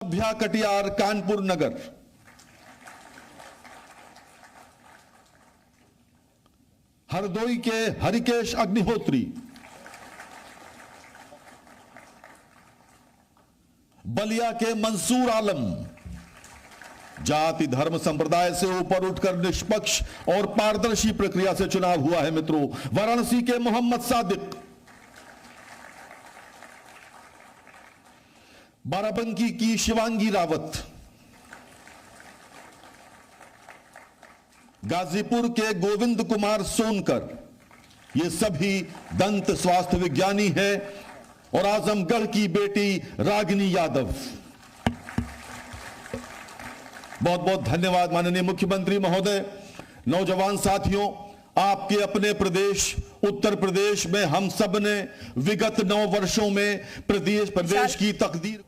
अभ्या कटियार कानपुर नगर। हरदोई के हरिकेश अग्निहोत्री, बलिया के मंसूर आलम। जाति धर्म संप्रदाय से ऊपर उठकर निष्पक्ष और पारदर्शी प्रक्रिया से चुनाव हुआ है मित्रों। वाराणसी के मोहम्मद सादिक, बाराबंकी की शिवांगी रावत, गाजीपुर के गोविंद कुमार सोनकर, ये सभी दंत स्वास्थ्य विज्ञानी हैं, और आजमगढ़ की बेटी रागिनी यादव। बहुत बहुत धन्यवाद माननीय मुख्यमंत्री महोदय। नौजवान साथियों, आपके अपने प्रदेश उत्तर प्रदेश में हम सब ने विगत 9 वर्षों में प्रदेश की तकदीर।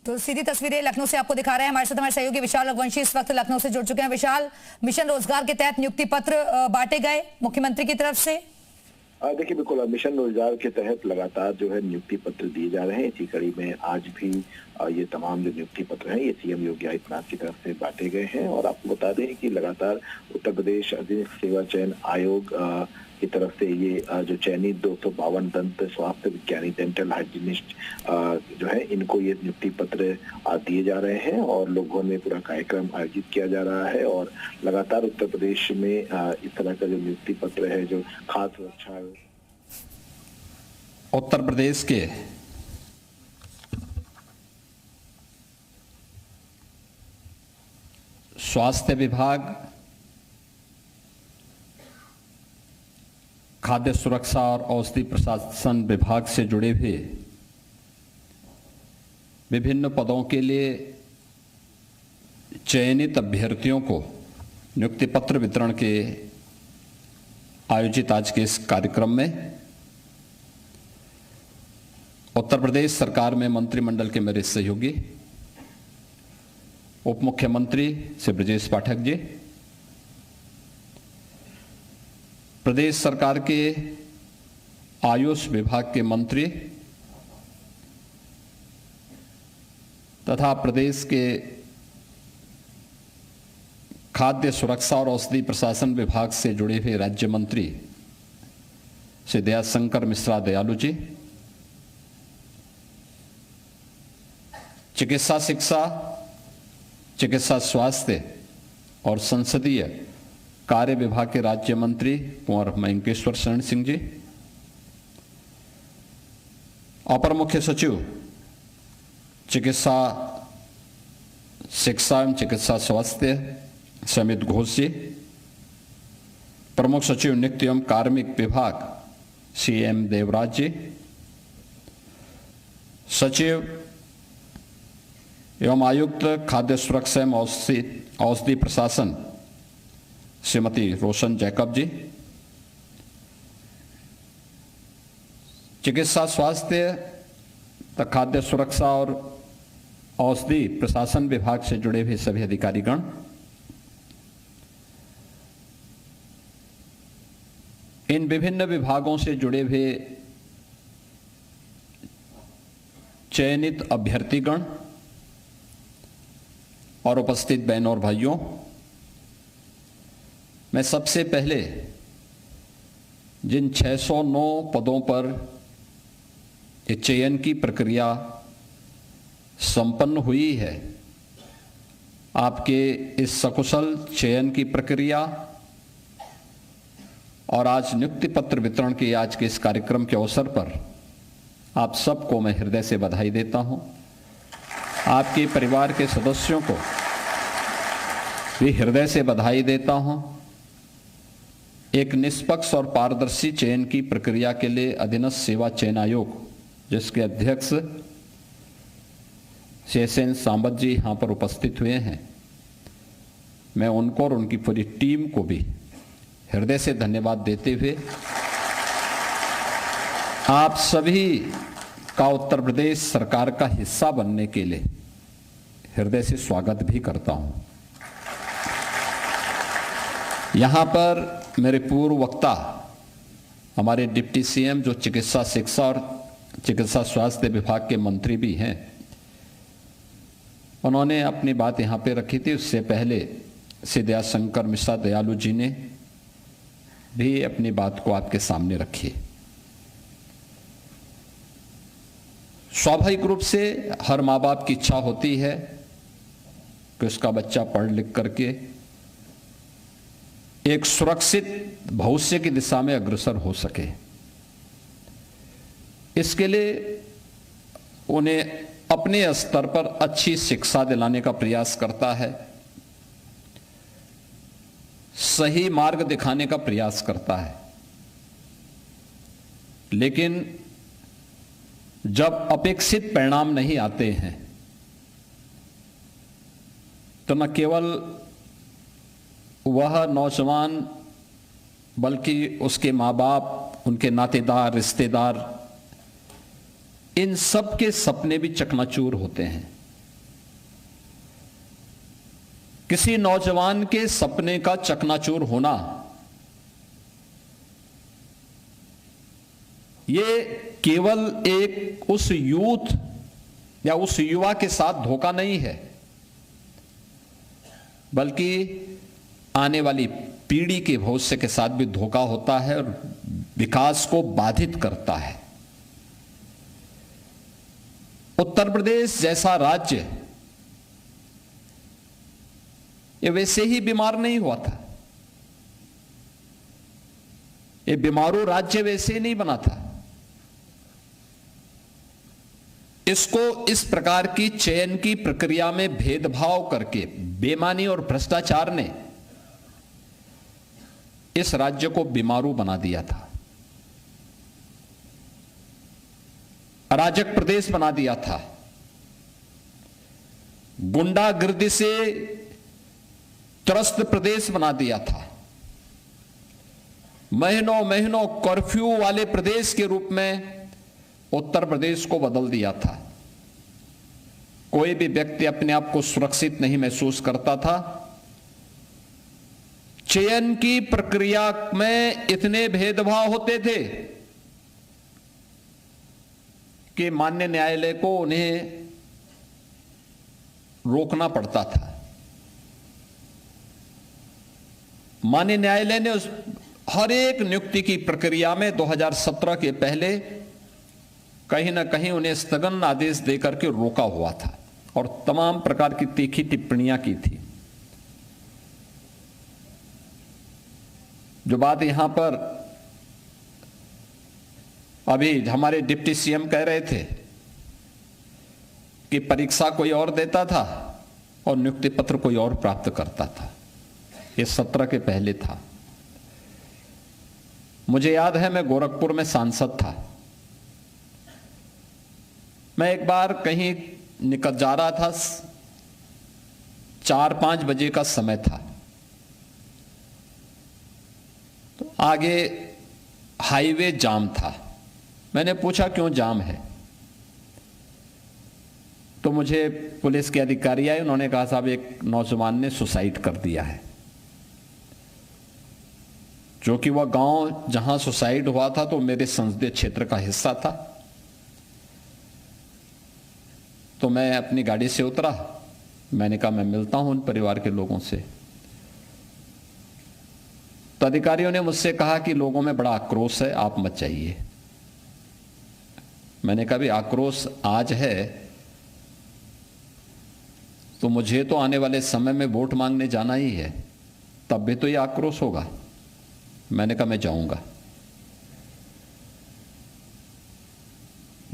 तो सीधी तस्वीरें लखनऊ से आपको दिखा रहे हैं। हमारे साथ हमारे सहयोगी विशाल रघुवंशी इस वक्त लखनऊ से जुड़ चुके हैं। विशाल, मिशन रोजगार के तहत नियुक्ति पत्र बांटे गए मुख्यमंत्री की तरफ से। देखिए, बिल्कुल मिशन रोजगार के तहत लगातार जो है नियुक्ति पत्र दिए जा रहे हैं। इसी कड़ी में आज भी ये तमाम जो नियुक्ति पत्र हैं ये सीएम योगी आदित्यनाथ की तरफ से बांटे गए हैं। और आपको बता दें कि लगातार उत्तर प्रदेश अधीनस्थ सेवा चयन आयोग की तरफ से ये जो चयनित 252 दंत स्वास्थ्य विज्ञानी डेंटल हाइजीनिस्ट जो है इनको ये नियुक्ति पत्र दिए जा रहे हैं। और लोगों में पूरा कार्यक्रम आयोजित किया जा रहा है। और लगातार उत्तर प्रदेश में इस तरह का जो नियुक्ति पत्र है जो खाद्य सुरक्षा उत्तर प्रदेश के स्वास्थ्य विभाग, खाद्य सुरक्षा और औषधि प्रशासन विभाग से जुड़े हुए विभिन्न पदों के लिए चयनित अभ्यर्थियों को नियुक्ति पत्र वितरण के आयोजित आज के इस कार्यक्रम में उत्तर प्रदेश सरकार में मंत्रिमंडल के मेरे सहयोगी उप मुख्यमंत्री श्री ब्रजेश पाठक जी, प्रदेश सरकार के आयुष विभाग के मंत्री तथा प्रदेश के खाद्य सुरक्षा और औषधि प्रशासन विभाग से जुड़े हुए राज्य मंत्री श्री दयाशंकर मिश्रा दयालु जी, चिकित्सा शिक्षा, चिकित्सा स्वास्थ्य और संसदीय कार्य विभाग के राज्य मंत्री कुंवर मयंकेश्वर शरण सिंह जी, अपर मुख्य सचिव चिकित्सा शिक्षा एवं चिकित्सा स्वास्थ्य समित घोष जी, प्रमुख सचिव नित्य एवं कार्मिक विभाग CM देवराज जी, सचिव एवं आयुक्त खाद्य सुरक्षा एवं औषधि प्रशासन श्रीमती रोशन जैकब जी, चिकित्सा स्वास्थ्य तथा खाद्य सुरक्षा और औषधि प्रशासन विभाग से जुड़े हुए सभी अधिकारीगण, इन विभिन्न विभागों से जुड़े हुए चयनित अभ्यर्थीगण और उपस्थित बहनों और भाइयों, मैं सबसे पहले जिन 609 पदों पर चयन की प्रक्रिया संपन्न हुई है, आपके इस सकुशल चयन की प्रक्रिया और आज नियुक्ति पत्र वितरण के आज के इस कार्यक्रम के अवसर पर आप सबको मैं हृदय से बधाई देता हूं। आपके परिवार के सदस्यों को भी हृदय से बधाई देता हूं। एक निष्पक्ष और पारदर्शी चयन की प्रक्रिया के लिए अधीनस्थ सेवा चयन आयोग, जिसके अध्यक्ष शेषन सांबत जी यहाँ पर उपस्थित हुए हैं, मैं उनको और उनकी पूरी टीम को भी हृदय से धन्यवाद देते हुए आप सभी का उत्तर प्रदेश सरकार का हिस्सा बनने के लिए हृदय से स्वागत भी करता हूं। यहां पर मेरे पूर्व वक्ता हमारे डिप्टी सीएम जो चिकित्सा शिक्षा और चिकित्सा स्वास्थ्य विभाग के मंत्री भी हैं, उन्होंने अपनी बात यहां पे रखी थी। उससे पहले सिद्धा शंकर मिश्रा दयालु जी ने भी अपनी बात को आपके सामने रखी। स्वाभाविक रूप से हर माँ बाप की इच्छा होती है कि उसका बच्चा पढ़ लिख करके एक सुरक्षित भविष्य की दिशा में अग्रसर हो सके। इसके लिए उन्हें अपने स्तर पर अच्छी शिक्षा दिलाने का प्रयास करता है, सही मार्ग दिखाने का प्रयास करता है। लेकिन जब अपेक्षित परिणाम नहीं आते हैं तो न केवल वह नौजवान बल्कि उसके माँ बाप, उनके नातेदार, रिश्तेदार, इन सब के सपने भी चकनाचूर होते हैं। किसी नौजवान के सपने का चकनाचूर होना ये केवल एक उस यूथ या उस युवा के साथ धोखा नहीं है, बल्कि आने वाली पीढ़ी के भविष्य के साथ भी धोखा होता है और विकास को बाधित करता है। उत्तर प्रदेश जैसा राज्य ये वैसे ही बीमार नहीं हुआ था, ये बीमारू राज्य वैसे नहीं बना था। इसको इस प्रकार की चयन की प्रक्रिया में भेदभाव करके बेईमानी और भ्रष्टाचार ने इस राज्य को बीमारू बना दिया था, अराजक प्रदेश बना दिया था, गुंडागर्दी से त्रस्त प्रदेश बना दिया था, महीनों महीनों कर्फ्यू वाले प्रदेश के रूप में उत्तर प्रदेश को बदल दिया था। कोई भी व्यक्ति अपने आप को सुरक्षित नहीं महसूस करता था। चयन की प्रक्रिया में इतने भेदभाव होते थे कि माननीय न्यायालय को उन्हें रोकना पड़ता था। माननीय न्यायालय ने उस हर एक नियुक्ति की प्रक्रिया में 2017 के पहले कहीं ना कहीं उन्हें स्थगन आदेश देकर के रोका हुआ था और तमाम प्रकार की तीखी टिप्पणियां की थी। जो बात यहां पर अभी हमारे डिप्टी सीएम कह रहे थे कि परीक्षा कोई और देता था और नियुक्ति पत्र कोई और प्राप्त करता था, ये 17 के पहले था। मुझे याद है मैं गोरखपुर में सांसद था। मैं एक बार कहीं निकल जा रहा था, 4-5 बजे का समय था, तो आगे हाईवे जाम था। मैंने पूछा क्यों जाम है, तो मुझे पुलिस के अधिकारी आए, उन्होंने कहा साहब एक नौजवान ने सुसाइड कर दिया है। जो कि वह गांव जहां सुसाइड हुआ था तो मेरे संसदीय क्षेत्र का हिस्सा था। तो मैं अपनी गाड़ी से उतरा, मैंने कहा मैं मिलता हूं उन परिवार के लोगों से। तो अधिकारियों ने मुझसे कहा कि लोगों में बड़ा आक्रोश है, आप मत जाइए। मैंने कहा भी आक्रोश आज है तो मुझे तो आने वाले समय में वोट मांगने जाना ही है, तब भी तो ये आक्रोश होगा। मैंने कहा मैं जाऊंगा।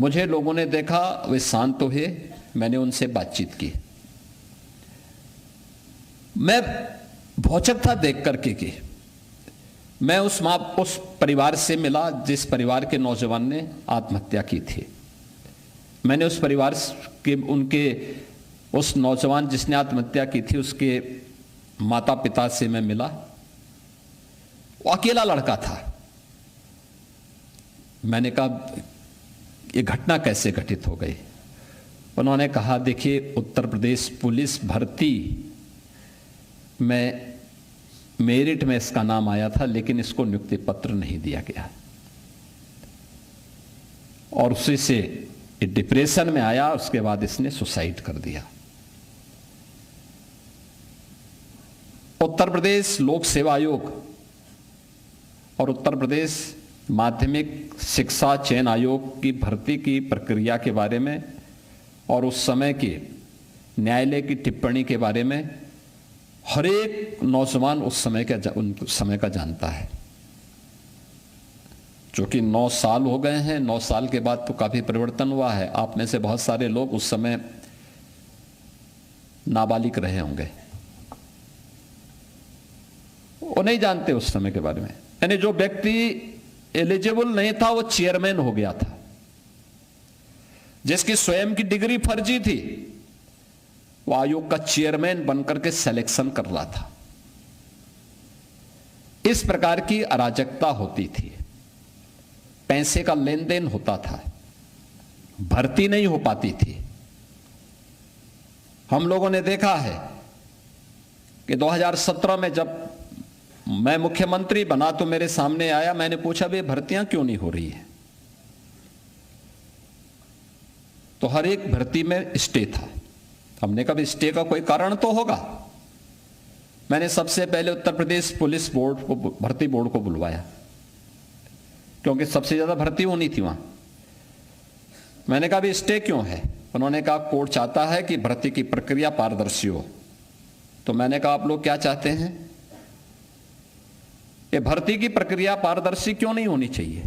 मुझे लोगों ने देखा, वे शांत हुए, मैंने उनसे बातचीत की। मैं भौचक था देख करके कि मैं उस परिवार से मिला जिस परिवार के नौजवान ने आत्महत्या की थी। मैंने उस परिवार के उस नौजवान जिसने आत्महत्या की थी उसके माता पिता से मैं मिला। वो अकेला लड़का था। मैंने कहा ये घटना कैसे घटित हो गई। उन्होंने कहा देखिए उत्तर प्रदेश पुलिस भर्ती में मेरिट में इसका नाम आया था, लेकिन इसको नियुक्ति पत्र नहीं दिया गया। और उसी से डिप्रेशन में आया, उसके बाद इसने सुसाइड कर दिया। उत्तर प्रदेश लोक सेवा आयोग और उत्तर प्रदेश माध्यमिक शिक्षा चयन आयोग की भर्ती की प्रक्रिया के बारे में और उस समय के न्यायालय की टिप्पणी के बारे में हर एक नौजवान उस समय का जानता है। क्योंकि 9 साल हो गए हैं, 9 साल के बाद तो काफी परिवर्तन हुआ है। आप में से बहुत सारे लोग उस समय नाबालिग रहे होंगे, वो नहीं जानते उस समय के बारे में। यानी जो व्यक्ति एलिजिबल नहीं था वो चेयरमैन हो गया था, जिसकी स्वयं की डिग्री फर्जी थी वो आयोग का चेयरमैन बनकर के सिलेक्शन कर रहा था। इस प्रकार की अराजकता होती थी, पैसे का लेन देन होता था, भर्ती नहीं हो पाती थी। हम लोगों ने देखा है कि 2017 में जब मैं मुख्यमंत्री बना तो मेरे सामने आया, मैंने पूछा भी भर्तियां क्यों नहीं हो रही है, तो हर एक भर्ती में स्टे था। हमने कहा स्टे का कोई कारण तो होगा। मैंने सबसे पहले उत्तर प्रदेश पुलिस बोर्ड को, भर्ती बोर्ड को बुलवाया, क्योंकि सबसे ज्यादा भर्ती होनी थी वहां। मैंने कहा भी स्टे क्यों है? उन्होंने कहा कोर्ट चाहता है कि भर्ती की प्रक्रिया पारदर्शी हो। तो मैंने कहा आप लोग क्या चाहते हैं? ये भर्ती की प्रक्रिया पारदर्शी क्यों नहीं होनी चाहिए?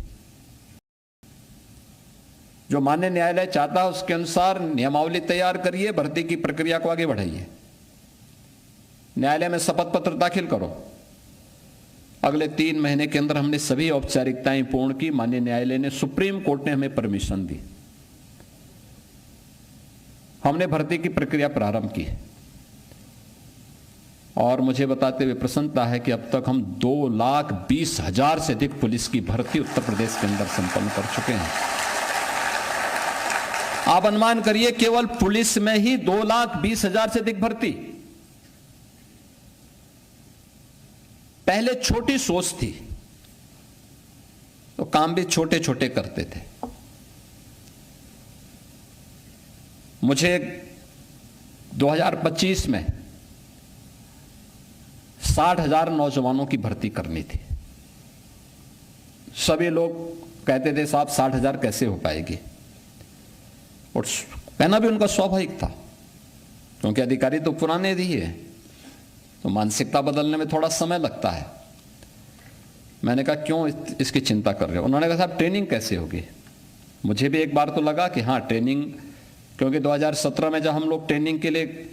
जो माननीय न्यायालय चाहता है उसके अनुसार नियमावली तैयार करिए, भर्ती की प्रक्रिया को आगे बढ़ाइए, न्यायालय में शपथ पत्र दाखिल करो। अगले 3 महीने के अंदर हमने सभी औपचारिकताएं पूर्ण की। माननीय न्यायालय ने, सुप्रीम कोर्ट ने हमें परमिशन दी। हमने भर्ती की प्रक्रिया प्रारंभ की और मुझे बताते हुए प्रसन्नता है कि अब तक हम 2,20,000 से अधिक पुलिस की भर्ती उत्तर प्रदेश के अंदर संपन्न कर चुके हैं। आप अनुमान करिए केवल पुलिस में ही 2,20,000 से अधिक भर्ती। पहले छोटी सोच थी तो काम भी छोटे छोटे करते थे। मुझे 2025 में 60,000 नौजवानों की भर्ती करनी थी। सभी लोग कहते थे साहब 60,000 कैसे हो पाएगी, और कहना भी उनका स्वाभाविक था, क्योंकि अधिकारी तो पुराने ही है, तो मानसिकता बदलने में थोड़ा समय लगता है। मैंने कहा क्यों इसकी चिंता कर रहे हो? उन्होंने कहा साहब ट्रेनिंग कैसे होगी? मुझे भी एक बार तो लगा कि हाँ ट्रेनिंग, क्योंकि 2017 में जब हम लोग ट्रेनिंग के लिए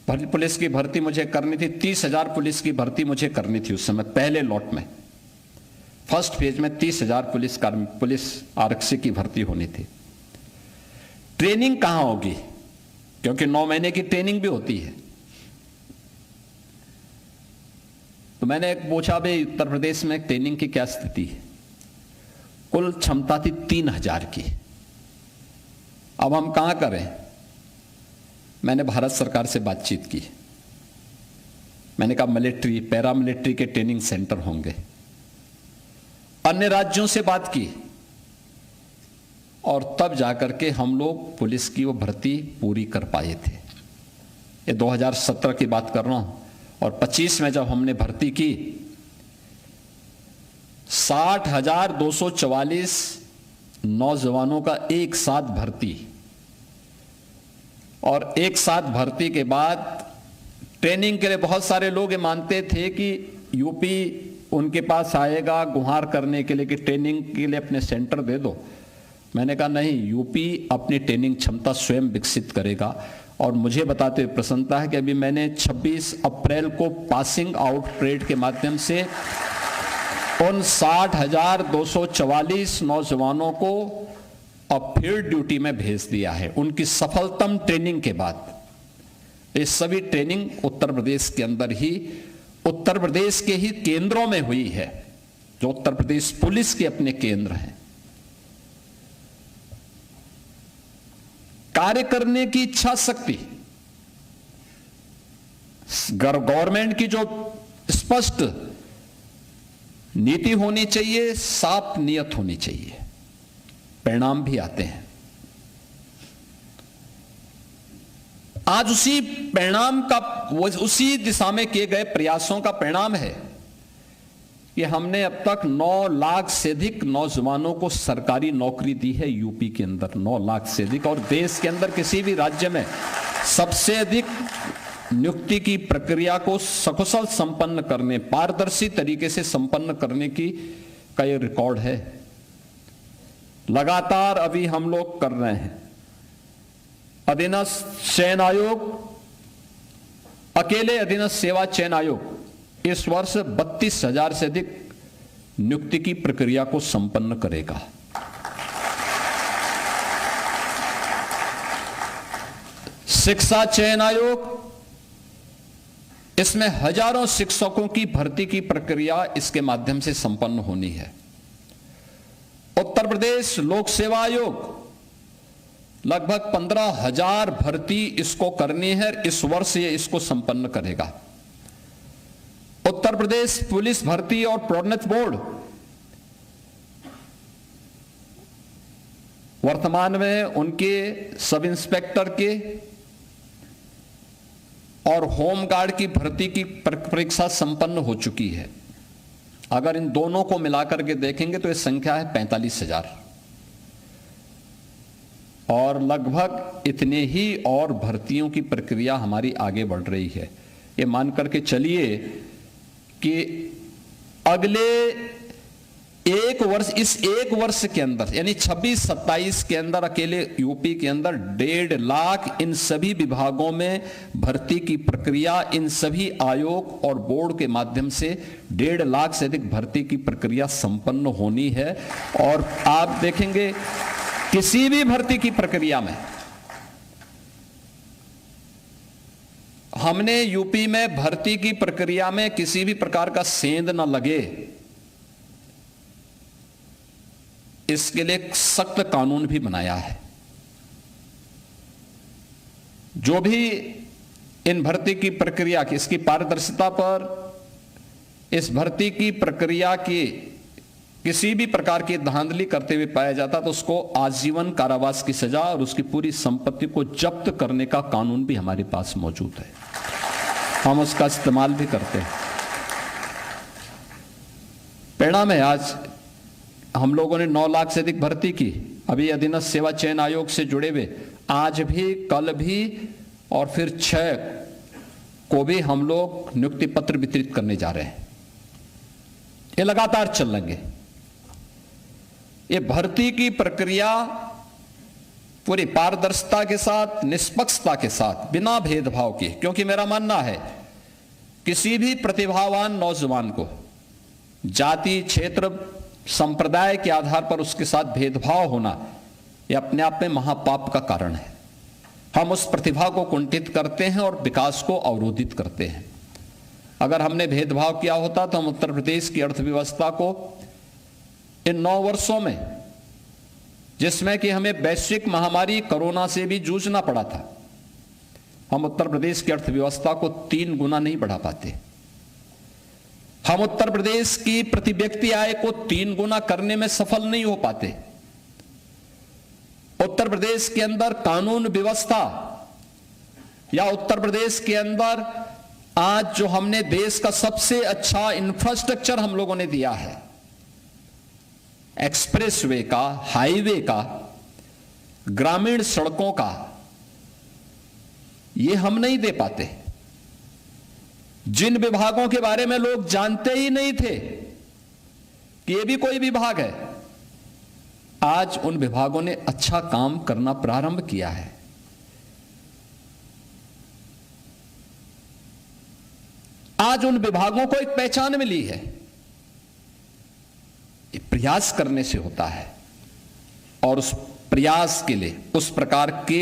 पुलिस की भर्ती मुझे करनी थी, 30,000 पुलिस की भर्ती मुझे करनी थी उस समय। पहले लॉट में, फर्स्ट फेज में 30,000 पुलिस आरक्षी की भर्ती होनी थी। ट्रेनिंग कहां होगी? क्योंकि 9 महीने की ट्रेनिंग भी होती है। तो मैंने एक पूछा भाई उत्तर प्रदेश में ट्रेनिंग की क्या स्थिति है? कुल क्षमता थी 3,000 की। अब हम कहां करें? मैंने भारत सरकार से बातचीत की। मैंने कहा मिलिट्री, पैरामिलिट्री के ट्रेनिंग सेंटर होंगे। अन्य राज्यों से बात की और तब जाकर के हम लोग पुलिस की वो भर्ती पूरी कर पाए थे। ये 2017 की बात कर रहा हूं। और 25 में जब हमने भर्ती की, 60,244 नौजवानों का एक साथ भर्ती, और एक साथ भर्ती के बाद ट्रेनिंग के लिए बहुत सारे लोग ये मानते थे कि यूपी उनके पास आएगा गुहार करने के लिए कि ट्रेनिंग के लिए अपने सेंटर दे दो। मैंने कहा नहीं, यूपी अपनी ट्रेनिंग क्षमता स्वयं विकसित करेगा। और मुझे बताते हुए प्रसन्नता है कि अभी मैंने 26 अप्रैल को पासिंग आउट परेड के माध्यम से उन 60,244 नौजवानों को अब फील्ड ड्यूटी में भेज दिया है, उनकी सफलतम ट्रेनिंग के बाद। ये सभी ट्रेनिंग उत्तर प्रदेश के अंदर ही, उत्तर प्रदेश के ही केंद्रों में हुई है, जो उत्तर प्रदेश पुलिस के अपने केंद्र हैं। कार्य करने की इच्छा शक्ति, गवर्नमेंट की जो स्पष्ट नीति होनी चाहिए, साफ नियत होनी चाहिए। परिणाम भी आते हैं। आज उसी परिणाम का, उसी दिशा में किए गए प्रयासों का परिणाम है कि हमने अब तक 9 लाख से अधिक नौजवानों को सरकारी नौकरी दी है यूपी के अंदर, 9 लाख से अधिक। और देश के अंदर किसी भी राज्य में सबसे अधिक नियुक्ति की प्रक्रिया को सकुशल संपन्न करने, पारदर्शी तरीके से संपन्न करने की का ये रिकॉर्ड है। लगातार अभी हम लोग कर रहे हैं। अधीनस्थ चयन आयोग, अकेले अधीनस्थ सेवा चयन आयोग इस वर्ष 32,000 से अधिक नियुक्ति की प्रक्रिया को संपन्न करेगा। शिक्षा चयन आयोग, इसमें हजारों शिक्षकों की भर्ती की प्रक्रिया इसके माध्यम से संपन्न होनी है। उत्तर प्रदेश लोक सेवा आयोग लगभग 15,000 भर्ती इसको करनी है, इस वर्ष ये इसको संपन्न करेगा। उत्तर प्रदेश पुलिस भर्ती और प्रोन्नति बोर्ड वर्तमान में उनके सब इंस्पेक्टर के और होमगार्ड की भर्ती की परीक्षा संपन्न हो चुकी है। अगर इन दोनों को मिलाकर के देखेंगे तो यह संख्या है 45,000 और लगभग इतने ही और भर्तियों की प्रक्रिया हमारी आगे बढ़ रही है। ये मान करके चलिए कि अगले एक वर्ष, इस एक वर्ष के अंदर यानी 26-27 के अंदर अकेले यूपी के अंदर 1.5 लाख इन सभी विभागों में भर्ती की प्रक्रिया, इन सभी आयोग और बोर्ड के माध्यम से 1.5 लाख से अधिक भर्ती की प्रक्रिया संपन्न होनी है। और आप देखेंगे किसी भी भर्ती की प्रक्रिया में हमने यूपी में भर्ती की प्रक्रिया में किसी भी प्रकार का सेंध न लगे, इसके लिए सख्त कानून भी बनाया है। जो भी इन भर्ती की प्रक्रिया की, इसकी पारदर्शिता पर, इस भर्ती की प्रक्रिया की किसी भी प्रकार की धांधली करते हुए पाया जाता तो उसको आजीवन कारावास की सजा और उसकी पूरी संपत्ति को जब्त करने का कानून भी हमारे पास मौजूद है। हम उसका इस्तेमाल भी करते हैं। परिणाम है आज हम लोगों ने 9 लाख से अधिक भर्ती की। अभी अधीनस्थ सेवा चयन आयोग से जुड़े हुए आज भी, कल भी और फिर 6 को भी हम लोग नियुक्ति पत्र वितरित करने जा रहे हैं। ये लगातार चलेंगे। ये भर्ती की प्रक्रिया पूरी पारदर्शिता के साथ, निष्पक्षता के साथ, बिना भेदभाव के, क्योंकि मेरा मानना है किसी भी प्रतिभावान नौजवान को जाति, क्षेत्र, संप्रदाय के आधार पर उसके साथ भेदभाव होना यह अपने आप में महापाप का कारण है। हम उस प्रतिभा को कुंठित करते हैं और विकास को अवरोधित करते हैं। अगर हमने भेदभाव किया होता तो हम उत्तर प्रदेश की अर्थव्यवस्था को इन 9 वर्षों में, जिसमें कि हमें वैश्विक महामारी कोरोना से भी जूझना पड़ा था, हम उत्तर प्रदेश की अर्थव्यवस्था को 3 गुना नहीं बढ़ा पाते। हम उत्तर प्रदेश की प्रति व्यक्ति आय को 3 गुना करने में सफल नहीं हो पाते। उत्तर प्रदेश के अंदर कानून व्यवस्था या उत्तर प्रदेश के अंदर आज जो हमने देश का सबसे अच्छा इंफ्रास्ट्रक्चर हम लोगों ने दिया है, एक्सप्रेसवे का, हाईवे का, ग्रामीण सड़कों का, ये हम नहीं दे पाते। जिन विभागों के बारे में लोग जानते ही नहीं थे कि ये भी कोई विभाग है, आज उन विभागों ने अच्छा काम करना प्रारंभ किया है। आज उन विभागों को एक पहचान मिली है। ये प्रयास करने से होता है और उस प्रयास के लिए उस प्रकार के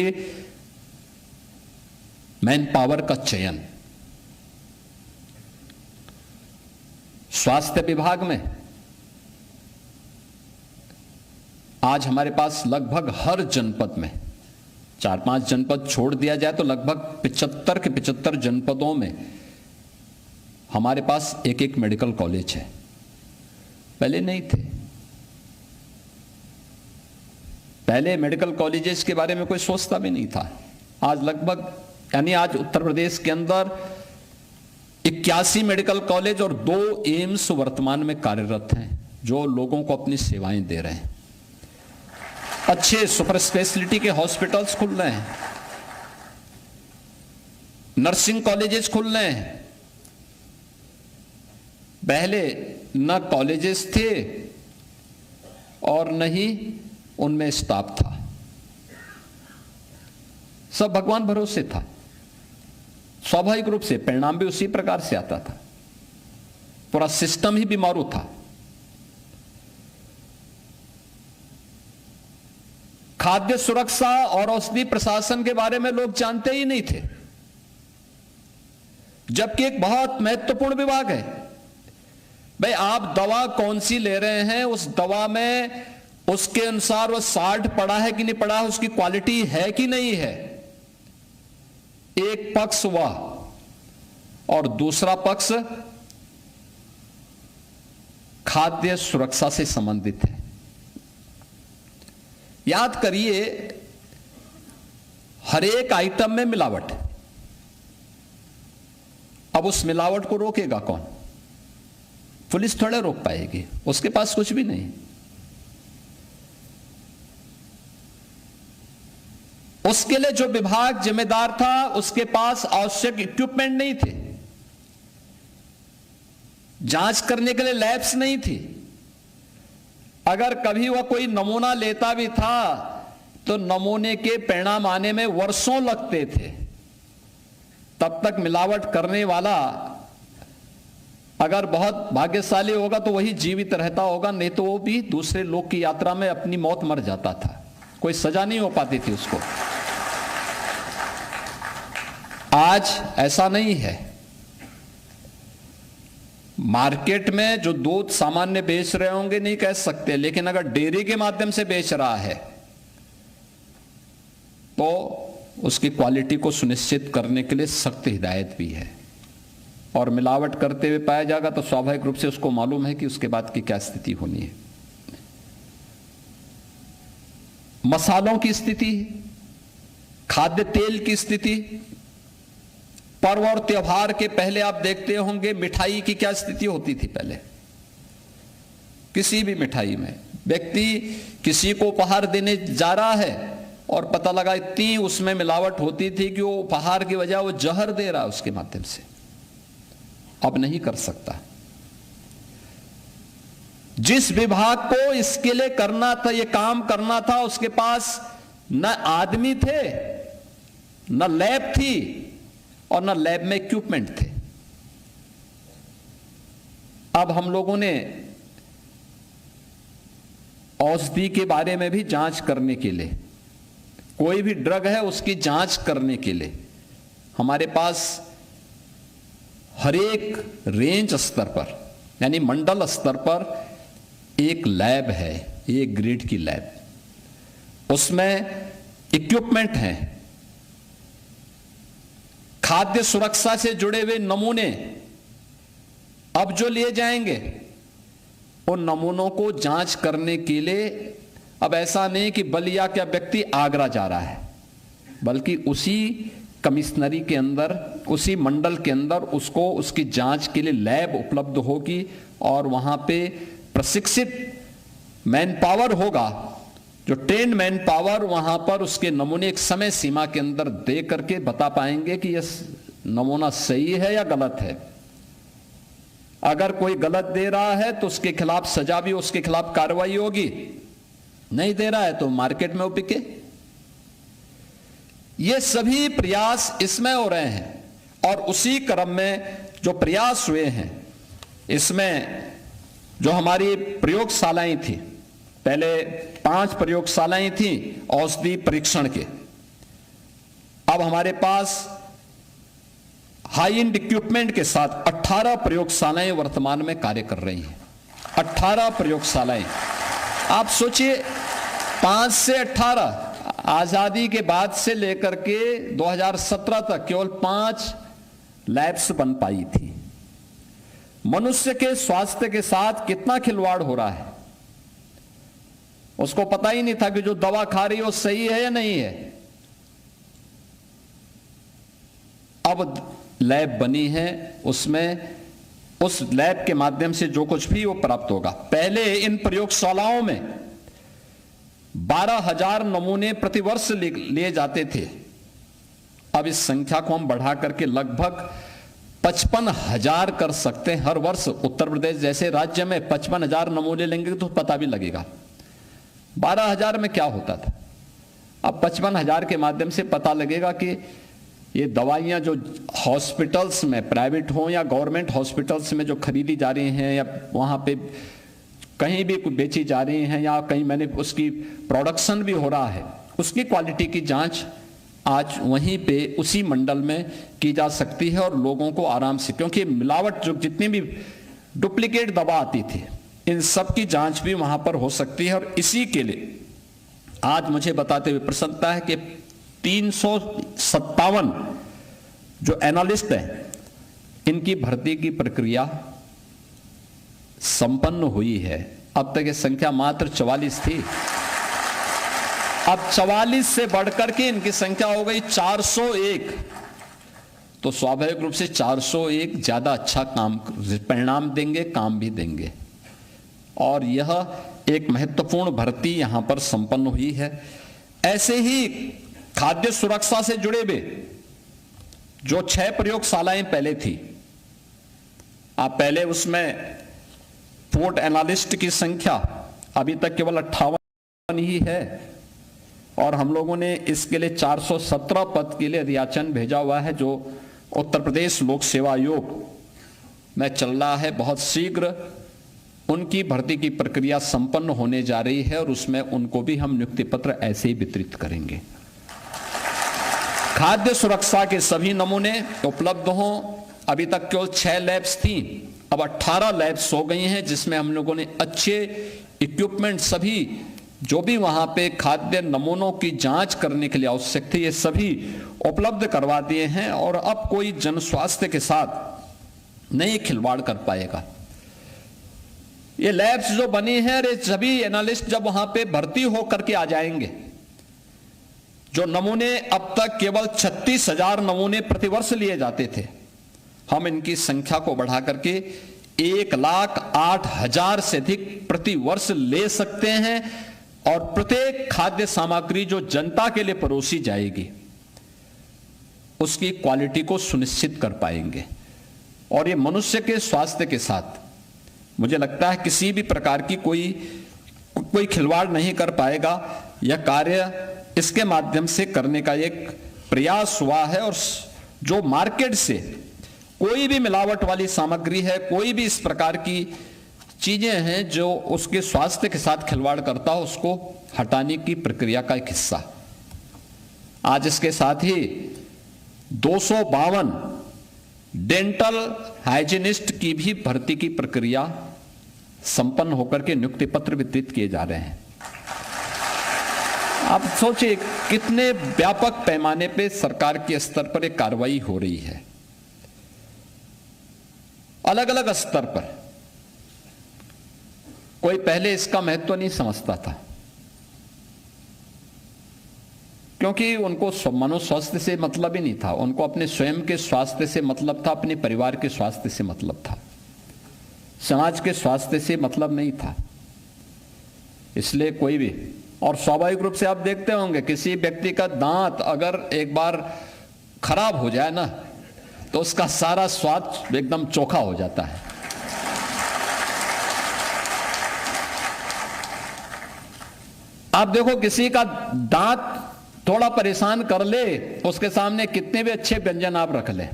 मैन पावर का चयन। स्वास्थ्य विभाग में आज हमारे पास लगभग हर जनपद में, 4-5 जनपद छोड़ दिया जाए तो लगभग 75 के 75 जनपदों में हमारे पास एक मेडिकल कॉलेज है। पहले नहीं थे। पहले मेडिकल कॉलेजेस के बारे में कोई सोचता भी नहीं था। आज आज उत्तर प्रदेश के अंदर 81 मेडिकल कॉलेज और 2 एम्स वर्तमान में कार्यरत हैं, जो लोगों को अपनी सेवाएं दे रहे हैं। अच्छे सुपर स्पेशलिटी के हॉस्पिटल्स खुल रहे हैं, नर्सिंग कॉलेजेस खुल रहे हैं। पहले न कॉलेजेस थे और न ही उनमें स्टाफ था, सब भगवान भरोसे था। स्वाभाविक रूप से परिणाम भी उसी प्रकार से आता था। पूरा सिस्टम ही बीमारू था। खाद्य सुरक्षा और औषधि प्रशासन के बारे में लोग जानते ही नहीं थे, जबकि एक बहुत महत्वपूर्ण विभाग है। भाई, आप दवा कौन सी ले रहे हैं, उस दवा में उसके अनुसार वो साल्ट पड़ा है कि नहीं पड़ा है, उसकी क्वालिटी है कि नहीं है। एक पक्ष वह और दूसरा पक्ष खाद्य सुरक्षा से संबंधित है। याद करिए, हर एक आइटम में मिलावट। अब उस मिलावट को रोकेगा कौन? पुलिस थोड़े रोक पाएगी, उसके पास कुछ भी नहीं। उसके लिए जो विभाग जिम्मेदार था, उसके पास आवश्यक इक्विपमेंट नहीं थे, जांच करने के लिए लैब्स नहीं थी। अगर कभी वह कोई नमूना लेता भी था तो नमूने के परिणाम आने में वर्षों लगते थे। तब तक मिलावट करने वाला अगर बहुत भाग्यशाली होगा तो वही जीवित रहता होगा, नहीं तो वो भी दूसरे लोग की यात्रा में अपनी मौत मर जाता था, कोई सजा नहीं हो पाती थी उसको। आज ऐसा नहीं है। मार्केट में जो दूध सामान्य बेच रहे होंगे नहीं कह सकते, लेकिन अगर डेयरी के माध्यम से बेच रहा है तो उसकी क्वालिटी को सुनिश्चित करने के लिए सख्त हिदायत भी है। और मिलावट करते हुए पाया जाएगा तो स्वाभाविक रूप से उसको मालूम है कि उसके बाद की क्या स्थिति होनी है। मसालों की स्थिति, खाद्य तेल की स्थिति, पर्व और त्योहार के पहले आप देखते होंगे मिठाई की क्या स्थिति होती थी। पहले किसी भी मिठाई में व्यक्ति किसी को उपहार देने जा रहा है और पता लगा इतनी उसमें मिलावट होती थी कि वो उपहार की वजह वो जहर दे रहा है उसके माध्यम से। अब नहीं कर सकता। जिस विभाग को इसके लिए करना था, ये काम करना था, उसके पास न आदमी थे, न लैब थी और न लैब में इक्विपमेंट थे। अब हम लोगों ने औषधि के बारे में भी जांच करने के लिए, कोई भी ड्रग है उसकी जांच करने के लिए हमारे पास हर एक रेंज स्तर पर यानी मंडल स्तर पर एक लैब है, एक ग्रेड की लैब। उसमें इक्विपमेंट हैं, खाद्य सुरक्षा से जुड़े हुए नमूने अब जो लिए जाएंगे उन नमूनों को जांच करने के लिए अब ऐसा नहीं कि बलिया का व्यक्ति आगरा जा रहा है, बल्कि उसी कमिश्नरी के अंदर, उसी मंडल के अंदर उसको उसकी जांच के लिए लैब उपलब्ध होगी और वहां पे प्रशिक्षित मैन पावर होगा, जो ट्रेन्ड मैन पावर वहां पर उसके नमूने एक समय सीमा के अंदर दे करके बता पाएंगे कि यह नमूना सही है या गलत है। अगर कोई गलत दे रहा है तो उसके खिलाफ सजा भी, उसके खिलाफ कार्रवाई होगी, नहीं दे रहा है तो मार्केट में वो बिके। ये सभी प्रयास इसमें हो रहे हैं और उसी क्रम में जो प्रयास हुए हैं इसमें जो हमारी प्रयोगशालाएं थी, पहले 5 प्रयोगशालाएं थी औषधि परीक्षण के, अब हमारे पास हाई एंड इक्विपमेंट के साथ 18 प्रयोगशालाएं वर्तमान में कार्य कर रही हैं। 18 प्रयोगशालाएं, आप सोचिए 5 से 18, आजादी के बाद से लेकर के 2017 तक केवल 5 लैब्स बन पाई थी। मनुष्य के स्वास्थ्य के साथ कितना खिलवाड़ हो रहा है उसको पता ही नहीं था कि जो दवा खा रही है वो सही है या नहीं है। अब लैब बनी है, उसमें उस लैब के माध्यम से जो कुछ भी वो प्राप्त होगा। पहले इन प्रयोगशालाओं में 12,000 नमूने प्रतिवर्ष लिए जाते थे। अब इस संख्या को हम बढ़ा करके लगभग 55,000 कर सकते हैं हर वर्ष। उत्तर प्रदेश जैसे राज्य में 55,000 नमूने लेंगे तो पता भी लगेगा 12,000 में क्या होता था। अब 55,000 के माध्यम से पता लगेगा कि ये दवाइयां जो हॉस्पिटल्स में, प्राइवेट हो या गवर्नमेंट हॉस्पिटल्स में जो खरीदी जा रही हैं या वहां पे कहीं भी बेची जा रही हैं या कहीं मैंने उसकी प्रोडक्शन भी हो रहा है, उसकी क्वालिटी की जांच आज वहीं पे उसी मंडल में की जा सकती है और लोगों को आराम से, क्योंकि मिलावट जो जितनी भी डुप्लीकेट दवा आती थी इन सब की जांच भी वहां पर हो सकती है। और इसी के लिए आज मुझे बताते हुए प्रसन्नता है कि 357 जो एनालिस्ट हैं इनकी भर्ती की प्रक्रिया संपन्न हुई है। अब तक ये संख्या मात्र 44 थी, अब 44 से बढ़कर के इनकी संख्या हो गई 401। तो स्वाभाविक रूप से 401 ज्यादा अच्छा काम परिणाम देंगे, काम भी देंगे। और यह एक महत्वपूर्ण भर्ती यहां पर संपन्न हुई है। ऐसे ही खाद्य सुरक्षा से जुड़े हुए जो 6 प्रयोगशालाएं पहले थी, आप पहले उसमें फूड एनालिस्ट की संख्या अभी तक केवल 58 ही है और हम लोगों ने इसके लिए 417 पद के लिए अधियाचन भेजा हुआ है जो उत्तर प्रदेश लोक सेवा आयोग में चल रहा है। बहुत शीघ्र उनकी भर्ती की प्रक्रिया संपन्न होने जा रही है और उसमें उनको भी हम नियुक्ति पत्र ऐसे ही वितरित करेंगे। खाद्य सुरक्षा के सभी नमूने उपलब्ध हों। अभी तक केवल 6 लैब्स थी, अब 18 लैब्स हो गई हैं जिसमें हम लोगों ने अच्छे इक्विपमेंट, सभी जो भी वहां पे खाद्य नमूनों की जांच करने के लिए आवश्यक थे ये सभी उपलब्ध करवा दिए हैं। और अब कोई जन स्वास्थ्य के साथ नहीं खिलवाड़ कर पाएगा। ये लैब्स जो बनी है, अरे सभी एनालिस्ट जब वहां पे भर्ती होकर के आ जाएंगे, जो नमूने अब तक केवल 36,000 नमूने प्रतिवर्ष लिए जाते थे, हम इनकी संख्या को बढ़ा करके 1,08,000 से अधिक प्रतिवर्ष ले सकते हैं। और प्रत्येक खाद्य सामग्री जो जनता के लिए परोसी जाएगी उसकी क्वालिटी को सुनिश्चित कर पाएंगे। और ये मनुष्य के स्वास्थ्य के साथ मुझे लगता है किसी भी प्रकार की कोई खिलवाड़ नहीं कर पाएगा। यह कार्य इसके माध्यम से करने का एक प्रयास हुआ है। और जो मार्केट से कोई भी मिलावट वाली सामग्री है, कोई भी इस प्रकार की चीजें हैं जो उसके स्वास्थ्य के साथ खिलवाड़ करता हो, उसको हटाने की प्रक्रिया का एक हिस्सा आज इसके साथ ही 252 डेंटल हाइजीनिस्ट की भी भर्ती की प्रक्रिया संपन्न होकर के नियुक्ति पत्र वितरित किए जा रहे हैं। आप सोचिए कितने व्यापक पैमाने पे सरकार के स्तर पर एक कार्रवाई हो रही है, अलग अलग स्तर पर। कोई पहले इसका महत्व नहीं समझता था क्योंकि उनको मानव स्वास्थ्य से मतलब ही नहीं था, उनको अपने स्वयं के स्वास्थ्य से मतलब था, अपने परिवार के स्वास्थ्य से मतलब था, समाज के स्वास्थ्य से मतलब नहीं था। इसलिए कोई भी, और स्वाभाविक रूप से आप देखते होंगे किसी व्यक्ति का दांत अगर एक बार खराब हो जाए ना तो उसका सारा स्वाद एकदम चोखा हो जाता है। आप देखो किसी का दांत थोड़ा परेशान कर ले, उसके सामने कितने भी अच्छे व्यंजन आप रख ले,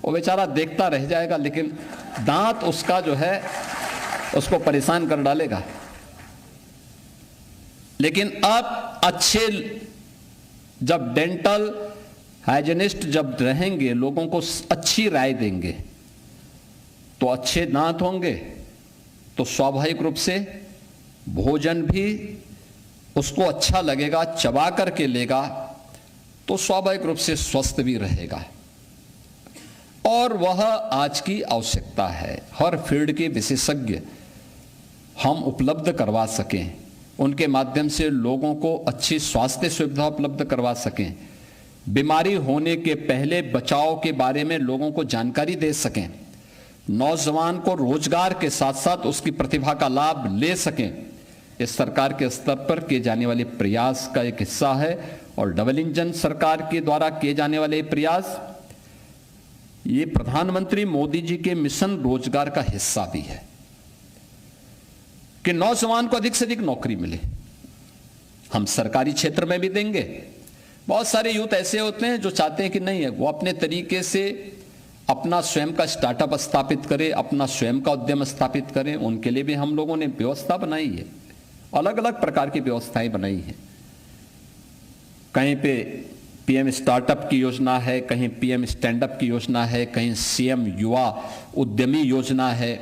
वो बेचारा देखता रह जाएगा, लेकिन दांत उसका जो है उसको परेशान कर डालेगा। लेकिन अब अच्छे जब डेंटल हाइजीनिस्ट जब रहेंगे, लोगों को अच्छी राय देंगे, तो अच्छे दांत होंगे तो स्वाभाविक रूप से भोजन भी उसको अच्छा लगेगा, चबा करके लेगा तो स्वाभाविक रूप से स्वस्थ भी रहेगा। और वह आज की आवश्यकता है, हर फील्ड के विशेषज्ञ हम उपलब्ध करवा सकें। उनके माध्यम से लोगों को अच्छी स्वास्थ्य सुविधा उपलब्ध करवा सकें, बीमारी होने के पहले बचाव के बारे में लोगों को जानकारी दे सकें, नौजवान को रोजगार के साथ साथ उसकी प्रतिभा का लाभ ले सकें, इस सरकार के स्तर पर किए जाने वाले प्रयास का एक हिस्सा है। और डबल इंजन सरकार के द्वारा किए जाने वाले प्रयास ये प्रधानमंत्री मोदी जी के मिशन रोजगार का हिस्सा भी है कि नौजवान को अधिक से अधिक नौकरी मिले। हम सरकारी क्षेत्र में भी देंगे। बहुत सारे यूथ ऐसे होते हैं जो चाहते हैं कि नहीं है, वो अपने तरीके से अपना स्वयं का स्टार्टअप स्थापित करें, अपना स्वयं का उद्यम स्थापित करें। उनके लिए भी हम लोगों ने व्यवस्था बनाई है, अलग अलग प्रकार की व्यवस्थाएं बनाई हैं। कहीं पे पीएम स्टार्टअप की योजना है, कहीं पीएम स्टैंडअप की योजना है, कहीं सीएम युवा उद्यमी योजना है,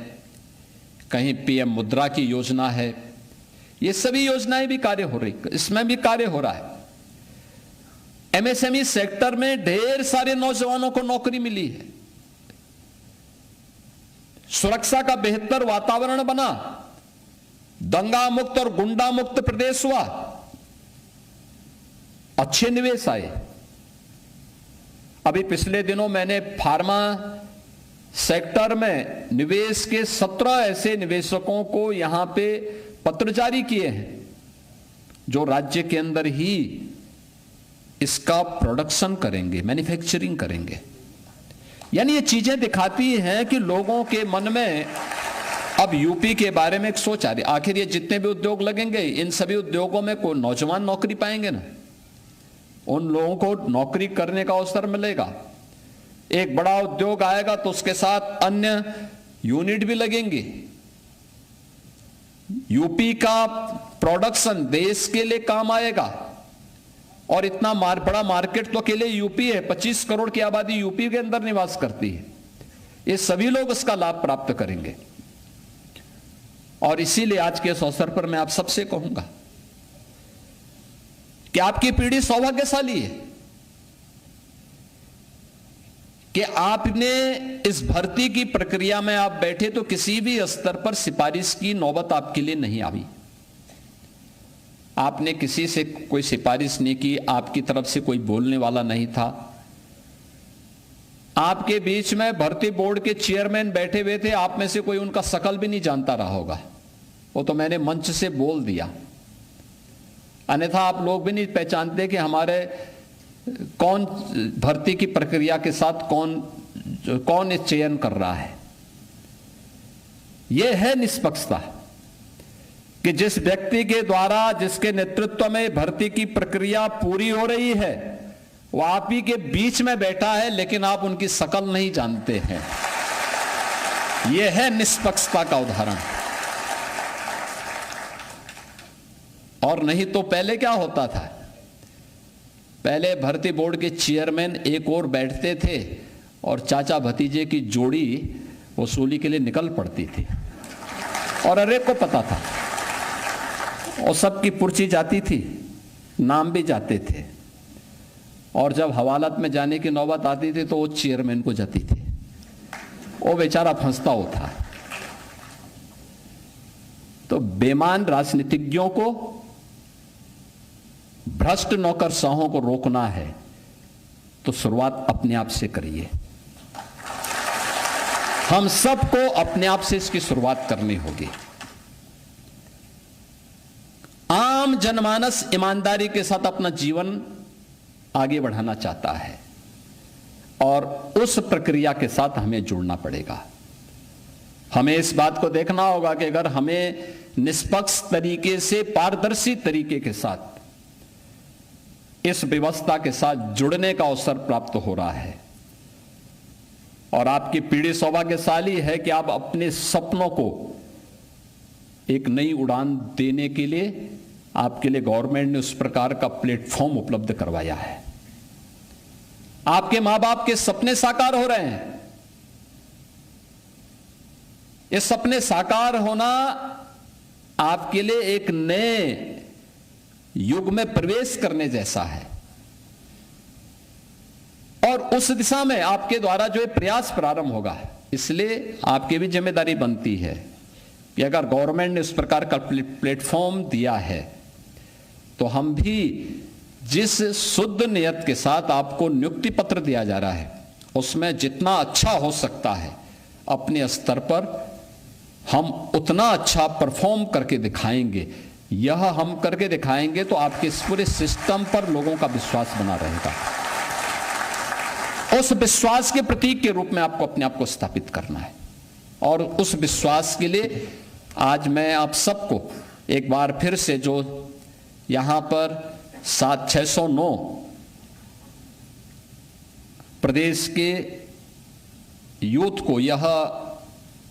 कहीं पीएम मुद्रा की योजना है। ये सभी योजनाएं भी कार्य हो रही, इसमें भी कार्य हो रहा है। एमएसएमई सेक्टर में ढेर सारे नौजवानों को नौकरी मिली है। सुरक्षा का बेहतर वातावरण बना, दंगा मुक्त और गुंडा मुक्त प्रदेश हुआ, अच्छे निवेश आए। अभी पिछले दिनों मैंने फार्मा सेक्टर में निवेश के 17 ऐसे निवेशकों को यहां पे पत्र जारी किए हैं जो राज्य के अंदर ही इसका प्रोडक्शन करेंगे, मैन्युफैक्चरिंग करेंगे। यानी ये चीजें दिखाती हैं कि लोगों के मन में अब यूपी के बारे में एक सोच आ रही। आखिर ये जितने भी उद्योग लगेंगे, इन सभी उद्योगों में कोई नौजवान नौकरी पाएंगे ना, उन लोगों को नौकरी करने का अवसर मिलेगा। एक बड़ा उद्योग आएगा तो उसके साथ अन्य यूनिट भी लगेंगे। यूपी का प्रोडक्शन देश के लिए काम आएगा। और इतना बड़ा मार्केट तो अकेले यूपी है, 25 करोड़ की आबादी यूपी के अंदर निवास करती है। ये सभी लोग इसका लाभ प्राप्त करेंगे। और इसीलिए आज के इस अवसर पर मैं आप सबसे कहूंगा कि आपकी पीढ़ी सौभाग्यशाली है कि आपने इस भर्ती की प्रक्रिया में आप बैठे तो किसी भी स्तर पर सिफारिश की नौबत आपके लिए नहीं आई। आपने किसी से कोई सिफारिश नहीं की, आपकी तरफ से कोई बोलने वाला नहीं था। आपके बीच में भर्ती बोर्ड के चेयरमैन बैठे हुए थे, आप में से कोई उनका शकल भी नहीं जानता रहा होगा, वो तो मैंने मंच से बोल दिया। अन्यथा आप लोग भी नहीं पहचानते कि हमारे कौन भर्ती की प्रक्रिया के साथ कौन इस चयन कर रहा है। यह है निष्पक्षता कि जिस व्यक्ति के द्वारा, जिसके नेतृत्व में भर्ती की प्रक्रिया पूरी हो रही है, वो आप ही के बीच में बैठा है, लेकिन आप उनकी शकल नहीं जानते हैं। यह है निष्पक्षता का उदाहरण। और नहीं तो पहले क्या होता था, पहले भर्ती बोर्ड के चेयरमैन एक और बैठते थे और चाचा भतीजे की जोड़ी वसूली के लिए निकल पड़ती थी और हर एक को पता था और सबकी पर्ची जाती थी, नाम भी जाते थे। और जब हवालात में जाने की नौबत आती थी तो वो चेयरमैन को जाती थी, वो बेचारा फंसता होता। तो बेईमान राजनीतिज्ञों को, भ्रष्ट नौकरशाहों को रोकना है तो शुरुआत अपने आप से करिए। हम सबको अपने आप से इसकी शुरुआत करनी होगी। आम जनमानस ईमानदारी के साथ अपना जीवन आगे बढ़ाना चाहता है और उस प्रक्रिया के साथ हमें जुड़ना पड़ेगा। हमें इस बात को देखना होगा कि अगर हमें निष्पक्ष तरीके से, पारदर्शी तरीके के साथ इस व्यवस्था के साथ जुड़ने का अवसर प्राप्त हो रहा है और आपकी पीढ़ी सौभाग्यशाली है कि आप अपने सपनों को एक नई उड़ान देने के लिए आपके लिए गवर्नमेंट ने उस प्रकार का प्लेटफॉर्म उपलब्ध करवाया है। आपके मां बाप के सपने साकार हो रहे हैं। ये सपने साकार होना आपके लिए एक नए युग में प्रवेश करने जैसा है और उस दिशा में आपके द्वारा जो प्रयास प्रारंभ होगा, इसलिए आपकी भी जिम्मेदारी बनती है कि अगर गवर्नमेंट ने इस प्रकार का प्लेटफॉर्म दिया है तो हम भी जिस शुद्ध नियत के साथ आपको नियुक्ति पत्र दिया जा रहा है उसमें जितना अच्छा हो सकता है अपने स्तर पर हम उतना अच्छा परफॉर्म करके दिखाएंगे। यह हम करके दिखाएंगे तो आपके इस पूरे सिस्टम पर लोगों का विश्वास बना रहेगा। उस विश्वास के प्रतीक के रूप में आपको अपने आप को स्थापित करना है और उस विश्वास के लिए आज मैं आप सबको एक बार फिर से जो यहां पर 609 प्रदेश के यूथ को यह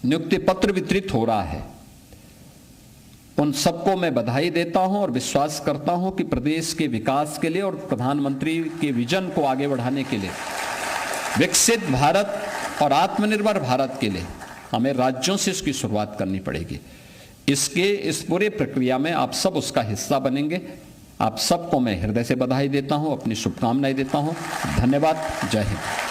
नियुक्ति पत्र वितरित हो रहा है, उन सबको मैं बधाई देता हूं और विश्वास करता हूं कि प्रदेश के विकास के लिए और प्रधानमंत्री के विजन को आगे बढ़ाने के लिए, विकसित भारत और आत्मनिर्भर भारत के लिए हमें राज्यों से इसकी शुरुआत करनी पड़ेगी। इस पूरे प्रक्रिया में आप सब उसका हिस्सा बनेंगे। आप सबको मैं हृदय से बधाई देता हूं, अपनी शुभकामनाएं देता हूं। धन्यवाद। जय हिंद।